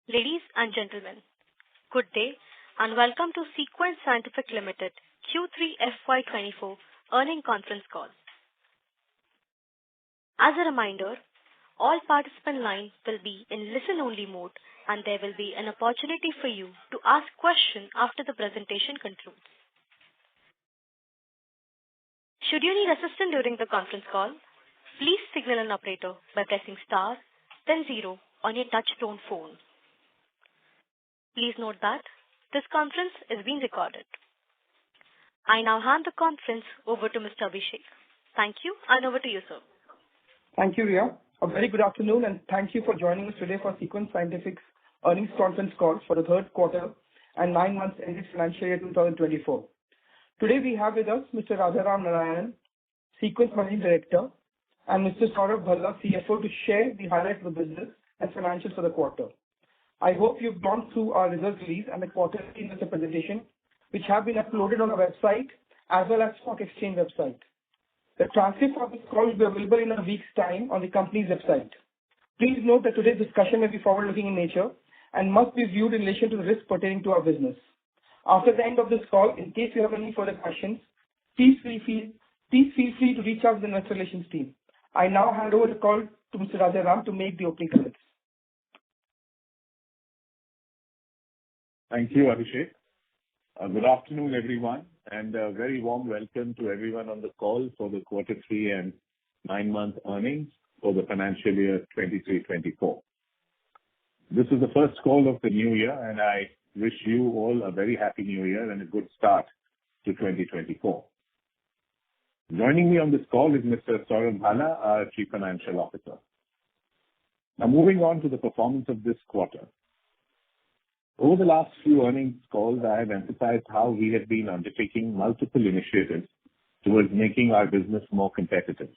Ladies and gentlemen, good day and welcome to Sequent Scientific Limited Q3 FY24 earning conference call. As a reminder, all participant lines will be in listen-only mode and there will be an opportunity for you to ask questions after the presentation concludes. Should you need assistance during the conference call, please signal an operator by pressing star, then 0 on your touch-tone phone. Please note that this conference is being recorded. I now hand the conference over to Mr. Abhishek. Thank you, and over to you, sir. Thank you, Ria. A very good afternoon, and thank you for joining us today for Sequent Scientific's earnings conference call for the third quarter and 9 months ended financial year 2024. Today we have with us Mr. Rajaram Narayanan, Sequent Managing Director, and Mr. Saurabh Bhalla, CFO, to share the highlights of the business and financials for the quarter. I hope you've gone through our results release and the quarterly investor presentation, which have been uploaded on our website as well as stock exchange website. The transcript of this call will be available in a week's time on the company's website. Please note that today's discussion may be forward-looking in nature and must be viewed in relation to the risks pertaining to our business. After the end of this call, in case you have any further questions, please feel free to reach out to the investor relations team. I now hand over the call to Mr. Rajaram to make the opening comments. Thank you, Abhishek. Good afternoon, everyone, and a very warm welcome to everyone on the call for the Quarter 3 and 9-month earnings for the financial year 23-24. This is the first call of the new year, and I wish you all a very happy new year and a good start to 2024. Joining me on this call is Mr. Saurabh Bhalla, our Chief Financial Officer. Now, moving on to the performance of this quarter. Over the last few earnings calls, I have emphasized how we have been undertaking multiple initiatives towards making our business more competitive.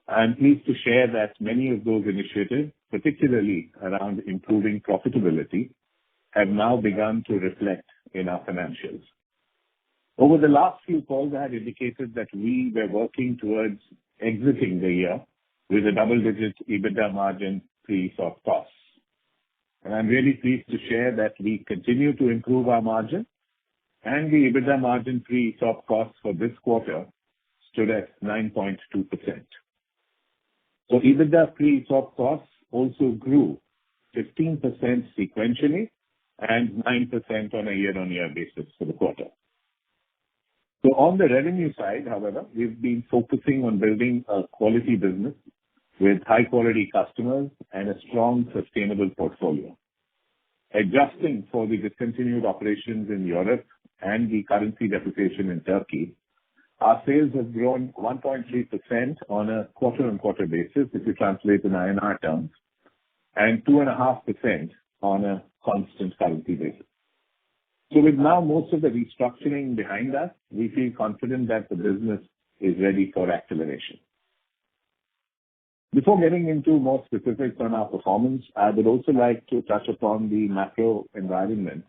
I am pleased to share that many of those initiatives, particularly around improving profitability, have now begun to reflect in our financials. Over the last few calls, I had indicated that we were working towards exiting the year with a double-digit EBITDA margin pre-ESOP costs. And I'm really pleased to share that we continue to improve our margin, and the EBITDA margin pre-ESOP costs for this quarter stood at 9.2%. So EBITDA pre-ESOP costs also grew 15% sequentially and 9% on a year-on-year basis for the quarter. So on the revenue side, however, we've been focusing on building a quality business with high-quality customers and a strong, sustainable portfolio. Adjusting for the discontinued operations in Europe and the currency depreciation in Turkey, our sales have grown 1.3% on a quarter-on-quarter basis, if you translate in INR terms, and 2.5% on a constant currency basis. So with now most of the restructuring behind us, we feel confident that the business is ready for acceleration. Before getting into more specifics on our performance, I would also like to touch upon the macro environment,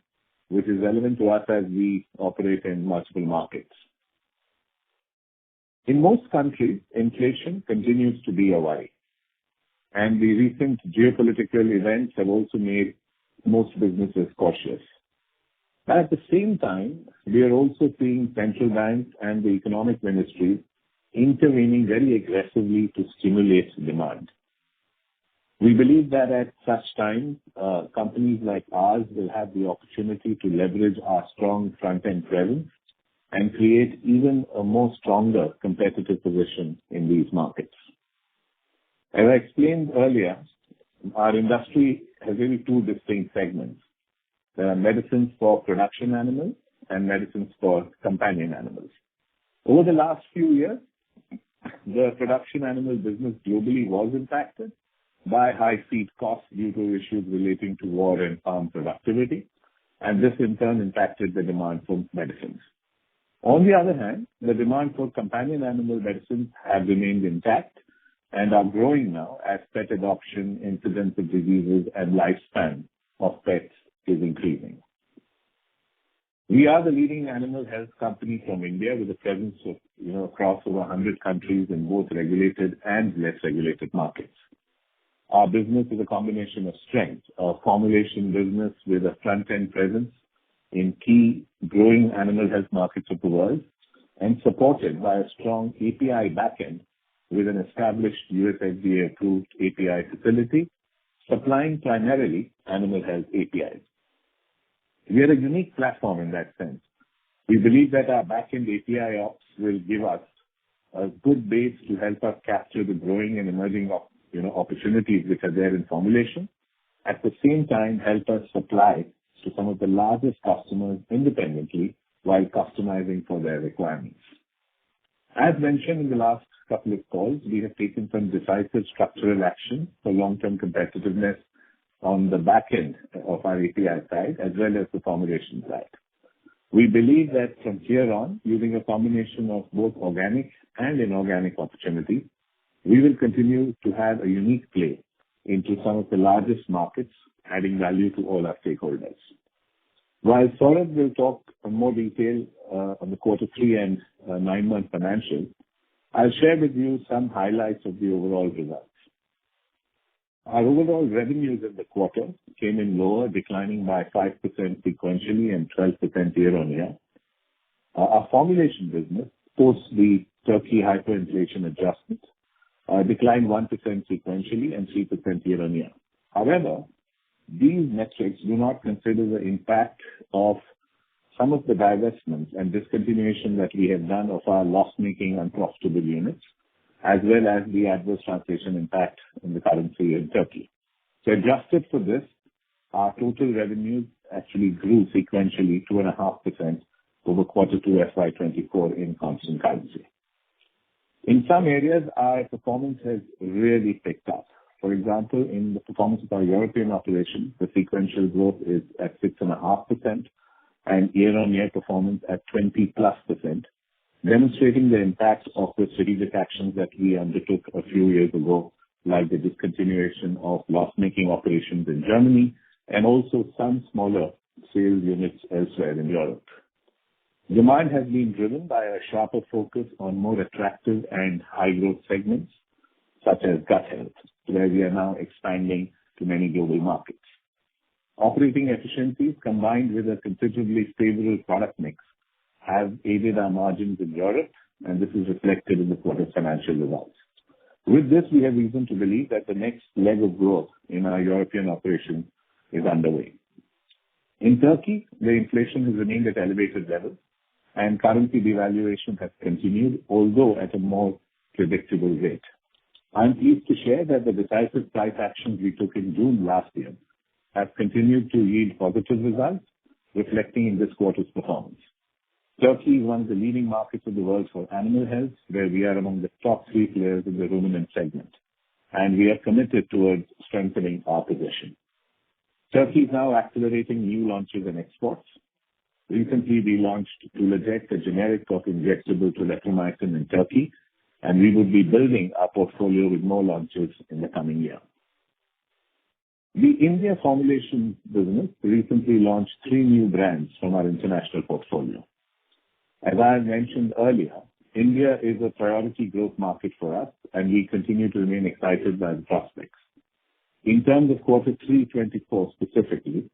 which is relevant to us as we operate in multiple markets. In most countries, inflation continues to be a worry, and the recent geopolitical events have also made most businesses cautious. But at the same time, we are also seeing central banks and the economic ministries intervening very aggressively to stimulate demand. We believe that at such times, companies like ours will have the opportunity to leverage our strong front-end presence and create even a more stronger competitive position in these markets. As I explained earlier, our industry has really two distinct segments. There are medicines for production animals and medicines for companion animals. Over the last few years, the production animal business globally was impacted by high feed costs due to issues relating to war and farm productivity, and this in turn impacted the demand for medicines. On the other hand, the demand for companion animal medicines have remained intact and are growing now as pet adoption, incidence of diseases, and lifespan of pets is increasing. We are the leading animal health company from India with a presence of, across over 100 countries in both regulated and less regulated markets. our business is a combination of strengths, a formulation business with a front-end presence in key growing animal health markets of the world, and supported by a strong API backend with an established US FDA-approved API facility, supplying primarily animal health APIs. We are a unique platform in that sense. We believe that our backend API ops will give us a good base to help us capture the growing and emerging opportunities which are there in formulation. At the same time, help us supply to some of the largest customers independently while customizing for their requirements. As mentioned in the last couple of calls, we have taken some decisive structural action for long-term competitiveness on the back end of our API side as well as the formulation side. We believe that from here on, using a combination of both organic and inorganic opportunities, we will continue to have a unique play into some of the largest markets, adding value to all our stakeholders. While Saurabh will talk in more detail on the quarter 3 and 9-month financials, I'll share with you some highlights of the overall results. Our overall revenues in the quarter came in lower, declining by 5% sequentially and 12% year-on-year. Our formulation business, post the Turkey hyperinflation adjustment, declined 1% sequentially and 3% year-on-year. However, these metrics do not consider the impact of some of the divestments and discontinuation that we have done of our loss-making unprofitable units, as well as the adverse translation impact in the currency in Turkey. So adjusted for this, our total revenues actually grew sequentially 2.5% over quarter 2 FY24 in constant currency. In some areas, our performance has really picked up. For example, in the performance of our European operations, the sequential growth is at 6.5% and year-on-year performance at 20+%, demonstrating the impact of the strategic actions that we undertook a few years ago, like the discontinuation of loss-making operations in Germany and also some smaller sales units elsewhere in Europe. Demand has been driven by a sharper focus on more attractive and high-growth segments, such as gut health, where we are now expanding to many global markets. Operating efficiencies combined with a considerably favorable product mix have aided our margins in Europe, and this is reflected in the quarter's financial results. With this, we have reason to believe that the next leg of growth in our European operations is underway. In Turkey, the inflation has remained at elevated levels, and currency devaluation has continued, although at a more predictable rate. I'm pleased to share that the decisive price actions we took in June last year have continued to yield positive results, reflecting in this quarter's performance. Turkey is one of the leading markets of the world for animal health, where we are among the top 3 players in the ruminant segment, and we are committed towards strengthening our position. Turkey is now accelerating new launches and exports. Recently, we launched Tulaject, a generic of injectable tulathromycin in Turkey, and we will be building our portfolio with more launches in the coming year. The India formulation business recently launched 3 new brands from our international portfolio. As I mentioned earlier, India is a priority growth market for us, and we continue to remain excited by the prospects. In terms of quarter 3 24 specifically,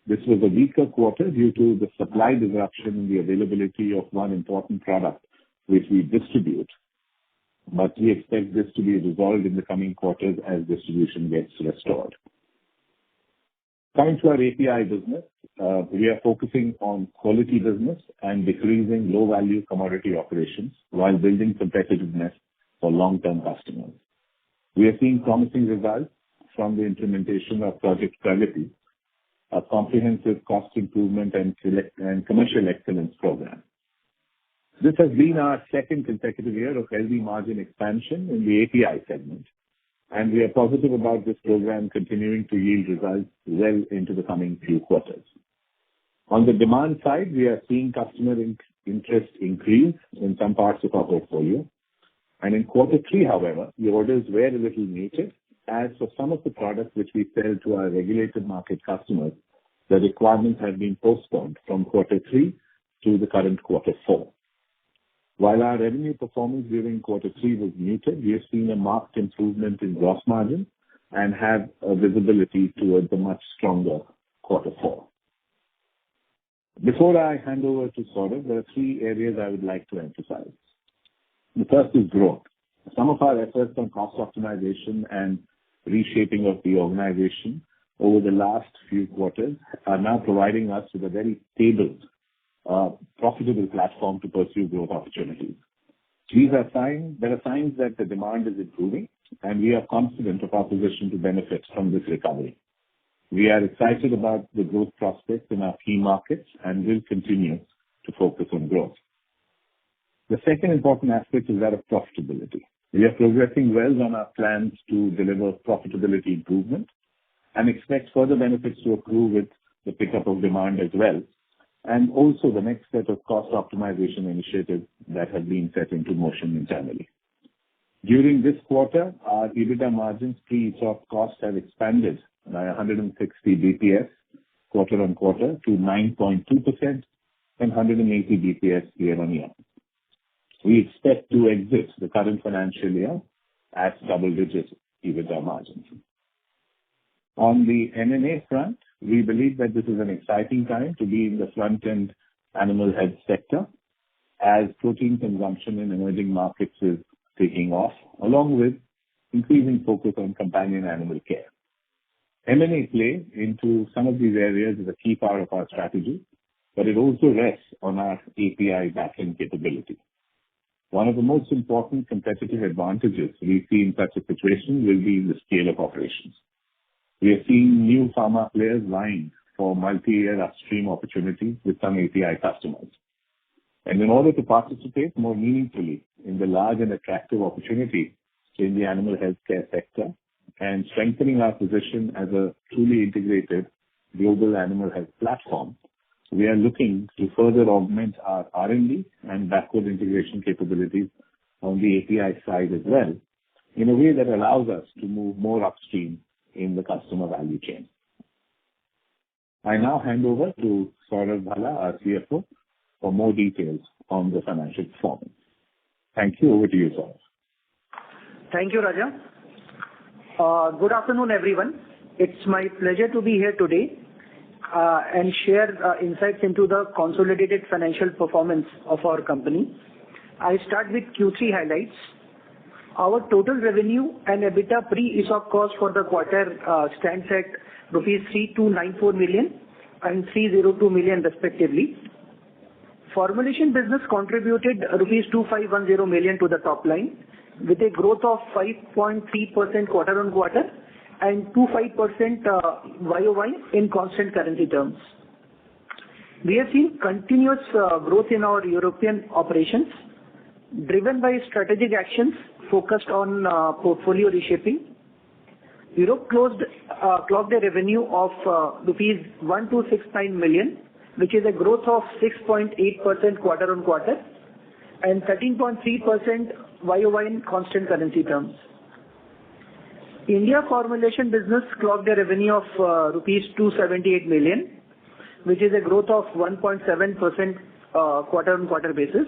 this was a weaker quarter due to the supply disruption in the availability of one important product which we distribute, but we expect this to be resolved in the coming quarters as distribution gets restored. Coming to our API business, we are focusing on quality business and decreasing low-value commodity operations while building competitiveness for long-term customers. We are seeing promising results from the implementation of Project Pragati, a comprehensive cost improvement and commercial excellence program. This has been our second consecutive year of healthy margin expansion in the API segment, and we are positive about this program continuing to yield results well into the coming few quarters. On the demand side, we are seeing customer interest increase in some parts of our portfolio. And in quarter 3, however, the orders were a little muted, as for some of the products which we sell to our regulated market customers, the requirements have been postponed from quarter 3 to the current quarter 4. While our revenue performance during quarter 3 was muted, we have seen a marked improvement in gross margin and have a visibility towards a much stronger quarter four. Before I hand over to Saurabh, there are three areas I would like to emphasize. The first is growth. Some of our efforts on cost optimization and reshaping of the organization over the last few quarters are now providing us with a very stable, profitable platform to pursue growth opportunities. There are signs that the demand is improving, and we are confident of our position to benefit from this recovery. We are excited about the growth prospects in our key markets and will continue to focus on growth. The second important aspect is that of profitability. We are progressing well on our plans to deliver profitability improvement and expect further benefits to accrue with the pickup of demand as well, and also the next set of cost optimization initiatives that have been set into motion internally. During this quarter, our EBITDA margins pre-ESOP costs have expanded by 160 BPS quarter-on-quarter to 9.2% and 180 BPS year-on-year. We expect to exit the current financial year at double-digit EBITDA margins. On the M&A front, we believe that this is an exciting time to be in the front-end animal health sector, as protein consumption in emerging markets is taking off, along with increasing focus on companion animal care. M&A play into some of these areas is a key part of our strategy, but it also rests on our API backend capability. One of the most important competitive advantages we see in such a situation will be the scale of operations. We are seeing new pharma players vying for multi-year upstream opportunities with some API customers. And in order to participate more meaningfully in the large and attractive opportunity in the animal healthcare sector and strengthening our position as a truly integrated global animal health platform, we are looking to further augment our R&D and backward integration capabilities on the API side as well, in a way that allows us to move more upstream in the customer value chain. I now hand over to Saurabh Bhala, our CFO, for more details on the financial performance. Thank you. Over to you, Saurabh. Thank you, Raja. Good afternoon, everyone. It's my pleasure to be here today and share insights into the consolidated financial performance of our company. I start with Q3 highlights. Our total revenue and EBITDA pre-ESOP cost for the quarter stands at rupees 3294 million and 302 million respectively. Formulation business contributed rupees 2510 million to the top line, with a growth of 5.3% quarter-on-quarter and 2.5% YOY in constant currency terms. We have seen continuous growth in our European operations, driven by strategic actions focused on portfolio reshaping. Europe clocked a revenue of rupees 1269 million, which is a growth of 6.8% quarter-on-quarter and 13.3% YOY in constant currency terms. India formulation business clocked a revenue of rupees 278 million, which is a growth of 1.7% quarter-on-quarter basis.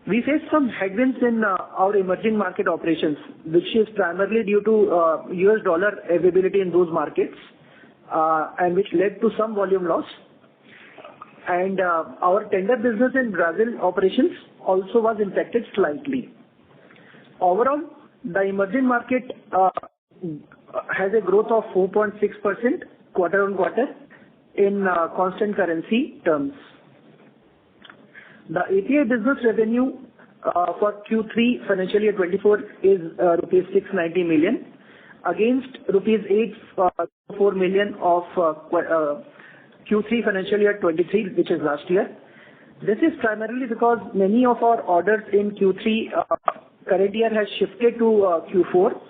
We faced some headwinds in our emerging market operations, which is primarily due to US dollar availability in those markets, and which led to some volume loss. And our tender business in Brazil operations also was impacted slightly. Overall, the emerging market has a growth of 4.6% quarter-on-quarter in constant currency terms. The API business revenue for Q3 financial year 24 is rupees 690 million against rupees 804 million of Q3 financial year 23, which is last year. This is primarily because many of our orders in Q3 current year has shifted to Q4,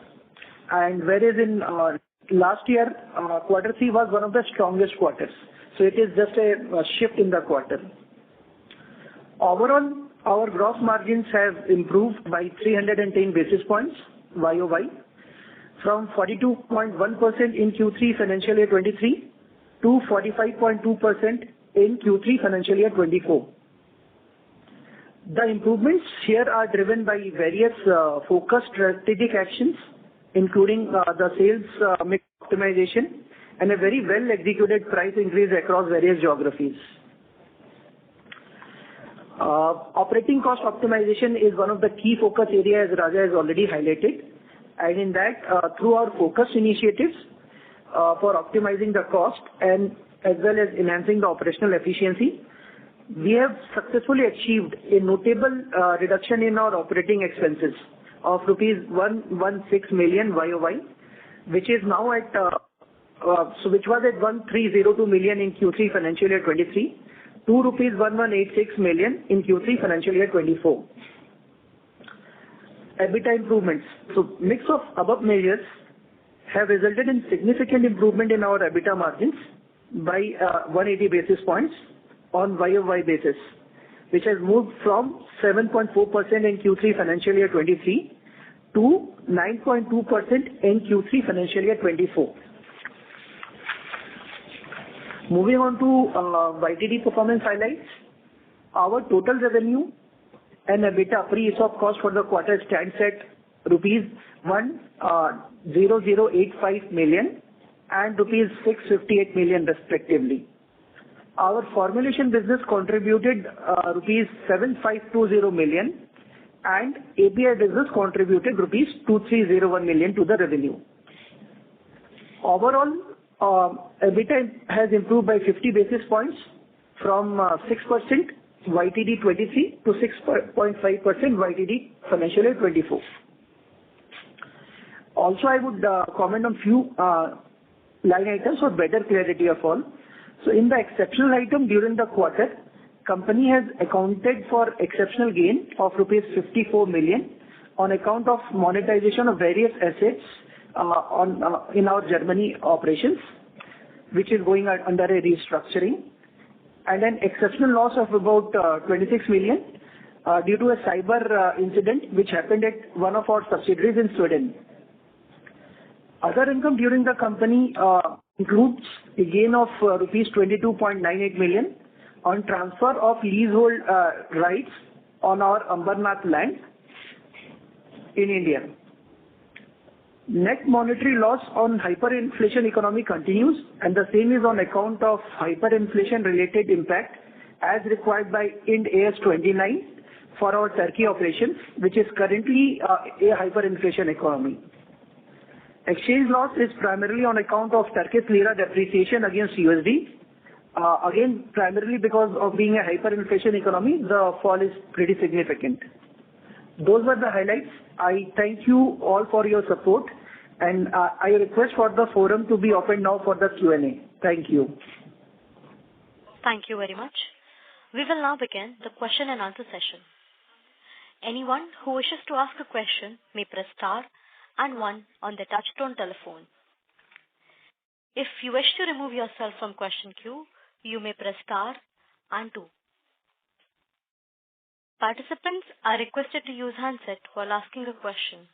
and whereas in last year quarter 3 was one of the strongest quarters. So it is just a shift in the quarter. Overall, our gross margins have improved by 310 basis points YOY from 42.1% in Q3 financial year 23 to 45.2% in Q3 financial year 24. The improvements here are driven by various focused strategic actions including the sales mix optimization and a very well-executed price increase across various geographies. Operating cost optimization is one of the key focus areas Raja has already highlighted, and in that, through our focus initiatives for optimizing the cost and as well as enhancing the operational efficiency, we have successfully achieved a notable reduction in our operating expenses of rupees 116 million YOY, which is now at which was at 1302 million in Q3 financial year 23 to rupees 1186 million in Q3 financial year 24. EBITDA improvements. So mix of above measures have resulted in significant improvement in our EBITDA margins by 180 basis points on YOY basis, which has moved from 7.4% in Q3 financial year 23 to 9.2% in Q3 financial year 24. Moving on to YTD performance highlights. Our total revenue and EBITDA pre-ESOP cost for the quarter stands at rupees 10085 million and rupees 658 million respectively. Our formulation business contributed rupees 7520 million and API business contributed rupees 2301 million to the revenue. Overall, EBITDA has improved by 50 basis points from 6% YTD 23 to 6.5% YTD financial year 24. Also, I would comment on few line items for better clarity of all. So in the exceptional item during the quarter, company has accounted for exceptional gain of rupees 54 million on account of monetization of various assets in our Germany operations, which is going under a restructuring, and an exceptional loss of about 26 million due to a cyber incident which happened at one of our subsidiaries in Sweden. Other income during the company includes a gain of rupees 22.98 million on transfer of leasehold rights on our Ambernath land in India. Net monetary loss on hyperinflation economy continues, and the same is on account of hyperinflation related impact as required by Ind AS 29 for our Turkey operations, which is currently a hyperinflation economy. Exchange loss is primarily on account of Turkish lira depreciation against USD. Again, primarily because of being a hyperinflation economy, the fall is pretty significant. Those were the highlights. I thank you all for your support, and I request for the forum to be open now for the Q&A. Thank you. Thank you very much. We will now begin the question and answer session. Anyone who wishes to ask a question may press star and 1 on the touchtone telephone. If you wish to remove yourself from question queue, you may press star and 2. Participants are requested to use handset while asking a question.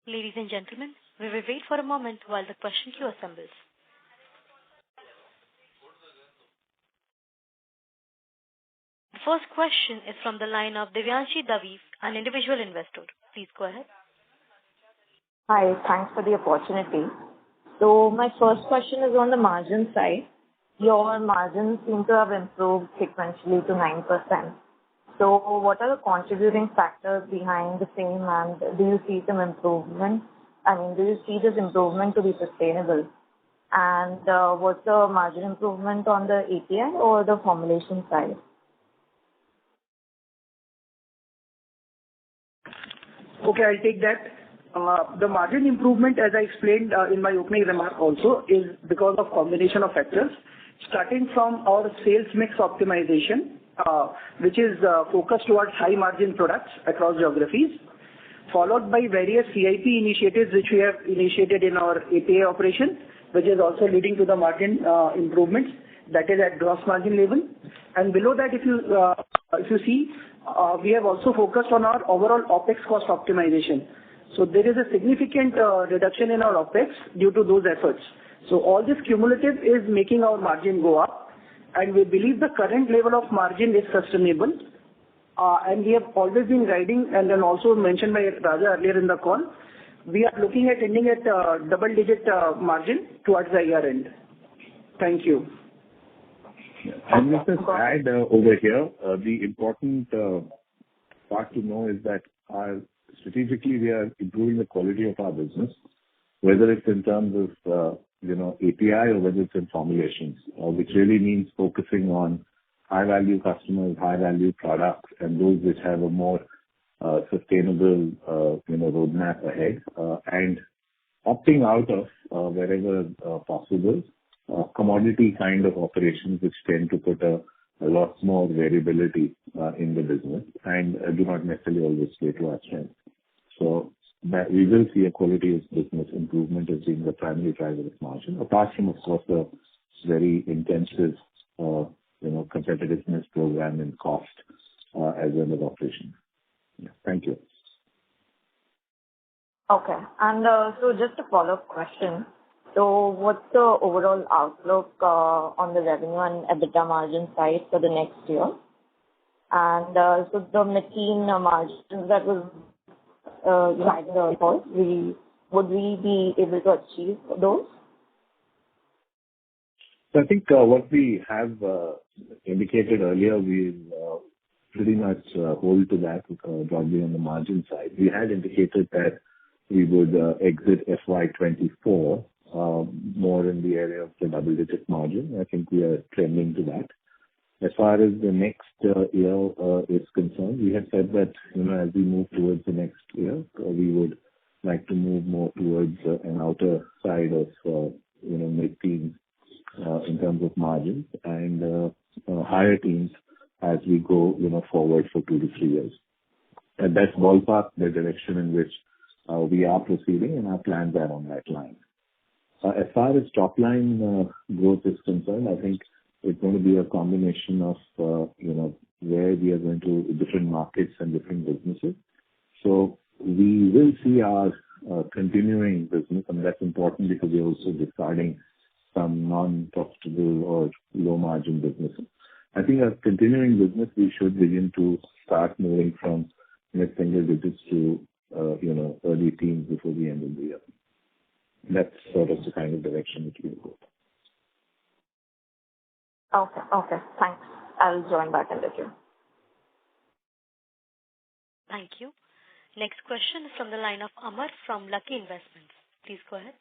Ladies and gentlemen, we will wait for a moment while the question queue assembles. The first question is from the line of Divyanshi Davi, an individual investor. Please go ahead. Hi, thanks for the opportunity. So my first question is on the margin side. Your margins seem to have improved sequentially to 9%. So what are the contributing factors behind the same, and do you see some improvement? Do you see this improvement to be sustainable? And what's the margin improvement on the API or the formulation side? Okay, I'll take that. The margin improvement, as I explained in my opening remark also, is because of combination of factors. Starting from our sales mix optimization, which is focused towards high margin products across geographies, followed by various CIP initiatives which we have initiated in our API operation, which is also leading to the margin improvements, that is at gross margin level. And below that, if you see, we have also focused on our overall OPEX cost optimization. So there is a significant reduction in our OPEX due to those efforts. So all this cumulative is making our margin go up, and we believe the current level of margin is sustainable. And we have always been guiding, and then also mentioned by Raja earlier in the call, we are looking at ending at double-digit margin towards the year end. Thank you. And let us add over here, the important part to know is that strategically we are improving the quality of our business, whether it's in terms of API or whether it's in formulations, which really means focusing on high-value customers, high-value products, and those which have a more sustainable roadmap ahead, and opting out of wherever possible commodity kind of operations which tend to put a lot more variability in the business and do not necessarily always play to our strength. So that we will see a quality of business improvement as being the primary driver of margin, apart from, of course, the very intensive competitiveness program in cost as well as operations. Yeah. Thank you. Okay. And so just a follow-up question. So what's the overall outlook on the revenue and EBITDA margin side for the next year? And so the mid-teen margins that was in the report, would we be able to achieve those? So I think what we have indicated earlier, we pretty much hold to that broadly on the margin side. We had indicated that we would exit FY24 more in the area of the double-digit margin. I think we are trending to that. As far as the next year is concerned, we have said that as we move towards the next year, we would like to move more towards an outer side of mid-teens in terms of margins and higher teens as we go forward for 2 to 3 years. And that's ballpark the direction in which we are proceeding, and our plans are on that line. As far as top line growth is concerned, I think it's going to be a combination of where we are going to different markets and different businesses. So we will see our continuing business, and that's important because we're also discarding some non-profitable or low-margin businesses. I think our continuing business, we should begin to start moving from mid-single digits to early teens before the end of the year. That's sort of the kind of direction which we will go. Okay. Thanks. I'll join back in the queue. Thank you. Next question is from the line of Amar from Lucky Investments. Please go ahead.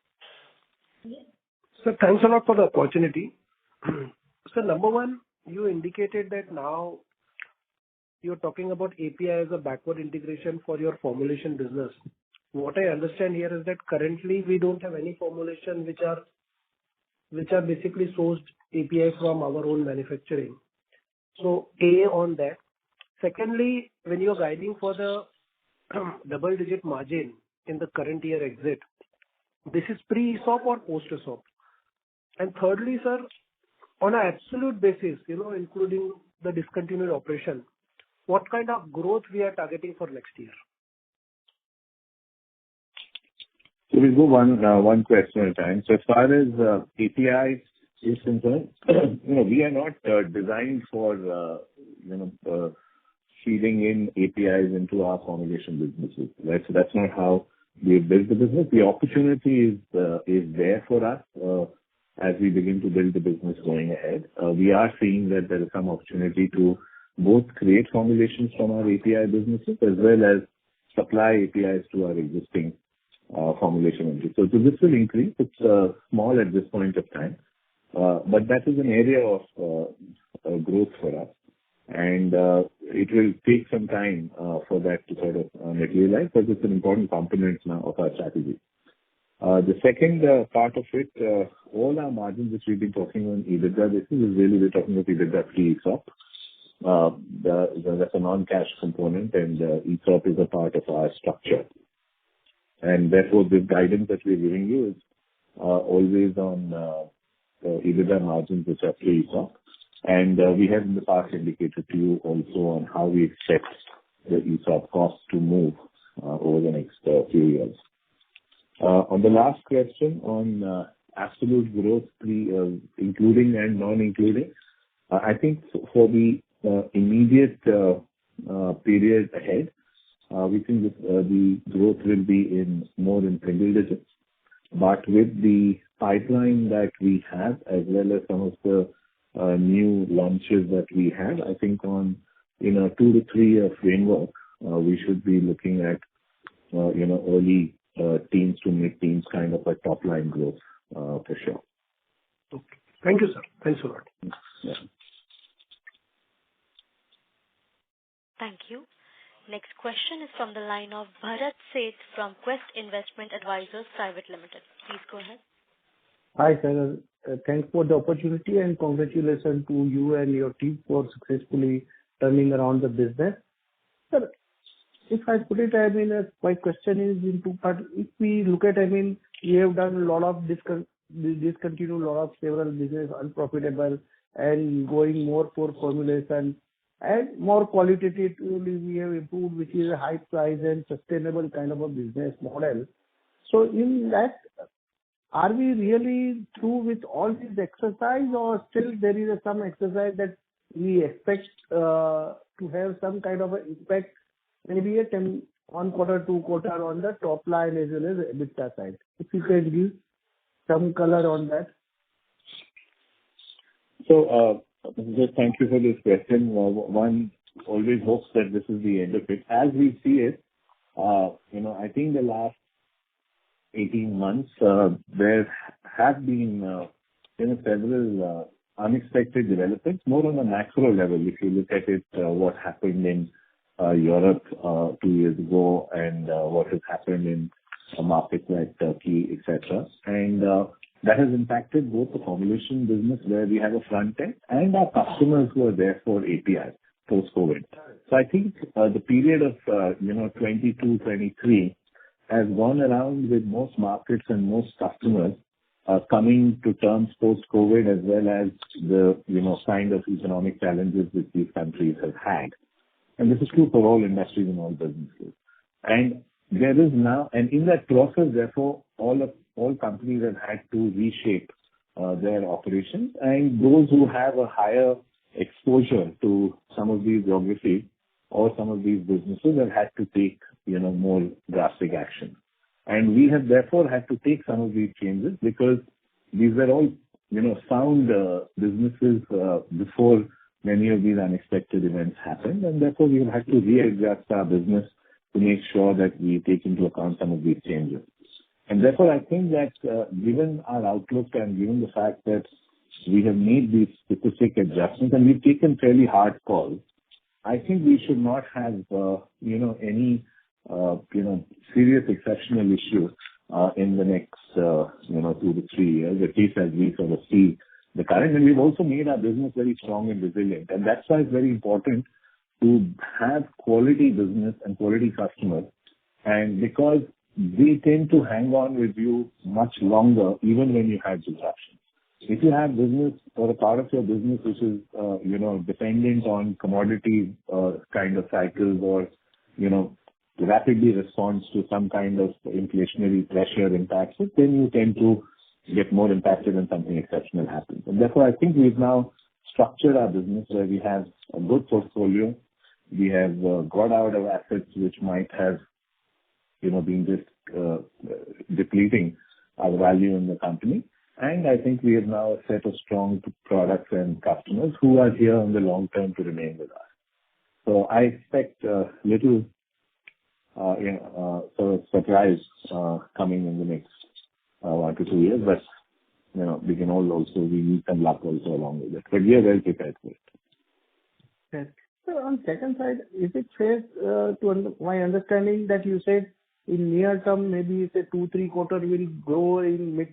Sir, thanks a lot for the opportunity. So number one, you indicated that now you're talking about API as a backward integration for your formulation business. What I understand here is that currently we don't have any formulation which are basically sourced API from our own manufacturing. So A on that. Secondly, when you're guiding for the double-digit margin in the current year exit, this is pre-ESOP or post-ESOP? And thirdly, sir, on an absolute basis, including the discontinued operation, what kind of growth we are targeting for next year? So we'll go one question at a time. So as far as API is concerned, we are not designed for feeding in APIs into our formulation businesses, right? So that's not how we build the business. The opportunity is there for us as we begin to build the business going ahead. We are seeing that there is some opportunity to both create formulations from our API businesses as well as supply APIs to our existing formulation entity. So this will increase. It's small at this point of time, but that is an area of growth for us. And it will take some time for that to sort of materialize, but it's an important component now of our strategy. The second part of it, all our margins which we've been talking on EBITDA basis is really we're talking about EBITDA pre-ESOP. That's a non-cash component, and ESOP is a part of our structure. And therefore, this guidance that we're giving you is always on EBITDA margins which are pre-ESOP. And we have in the past indicated to you also on how we expect the ESOP costs to move over the next few years. On the last question on absolute growth, including and non-including, I think for the immediate period ahead, we think the growth will be more in single digits. But with the pipeline that we have, as well as some of the new launches that we have, I think in a 2 to 3 year framework, we should be looking at early teens to mid-teens kind of a top line growth for sure. Okay. Thank you, sir. Thanks a lot. Yeah. Thank you. Next question is from the line of Bharat Seth from Quest Investment Advisors Private Limited. Please go ahead. Hi, sir. Thanks for the opportunity and congratulations to you and your team for successfully turning around the business. Sir, if I put it, my question is in two parts. If we look at, you have done a lot of discontinued a lot of several business unprofitable and going more for formulation and more qualitatively we have improved, which is a high price and sustainable kind of a business model. So in that, are we really through with all this exercise or still there is some exercise that we expect to have some kind of an impact, maybe at 1 quarter, 2 quarter on the top line as well as EBITDA side? If you can give some color on that. So, just thank you for this question. One always hopes that this is the end of it. As we see it, I think the last 18 months, there have been several unexpected developments, more on a macro level. If you look at it, what happened in Europe 2 years ago and what has happened in markets like Turkey, etc. And that has impacted both the formulation business where we have a front end and our customers who are there for API post-COVID. So I think the period of 22-23 has gone around with most markets and most customers coming to terms post-COVID, as well as the kind of economic challenges which these countries have had. And this is true for all industries and all businesses. And there is now, and in that process, therefore, all companies have had to reshape their operations, and those who have a higher exposure to some of these geographies or some of these businesses have had to take more drastic action. And we have therefore had to take some of these changes because these were all sound businesses before many of these unexpected events happened, and therefore we have had to readjust our business to make sure that we take into account some of these changes. And therefore, I think that given our outlook and given the fact that we have made these specific adjustments and we've taken fairly hard calls, I think we should not have any serious exceptional issue in the next 2 to 3 years, at least as we sort of see the current. And we've also made our business very strong and resilient, and that's why it's very important to have quality business and quality customers, and because they tend to hang on with you much longer, even when you have disruptions. If you have business or a part of your business which is, dependent on commodity kind of cycles or, rapidly responds to some kind of inflationary pressure impacts it, then you tend to get more impacted when something exceptional happens. And therefore, I think we've now structured our business where we have a good portfolio. We have got out of assets which might have been just depleting our value in the company. And I think we have now a set of strong products and customers who are here on the long term to remain with us. So I expect little sort of surprise coming in the next 1 to 2 years, but we can all also need some luck also along with it. But we are well prepared for it. Yes. So on second side, is it fair my understanding that you said in near term, maybe say 2-3 quarter will grow in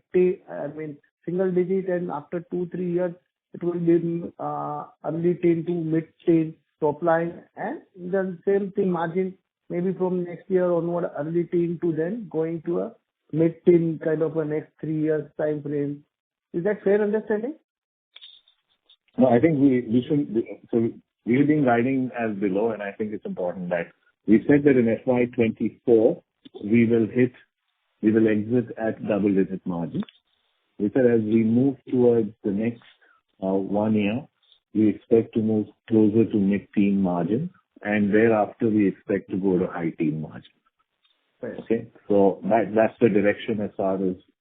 single digit, and after 2-3 years it will be early teen to mid-teen top line, and the same thing margin maybe from next year onward early teen to then going to a mid-teen kind of a next 3 years time frame. Is that fair understanding? No, I think we should. So we've been guiding as below, and I think it's important that we said that in FY24 we will exit at double-digit margins. We said as we move towards the next 1 year, we expect to move closer to mid-teen margins, and thereafter we expect to go to high teen margin. Right. Okay? So that's the direction as far as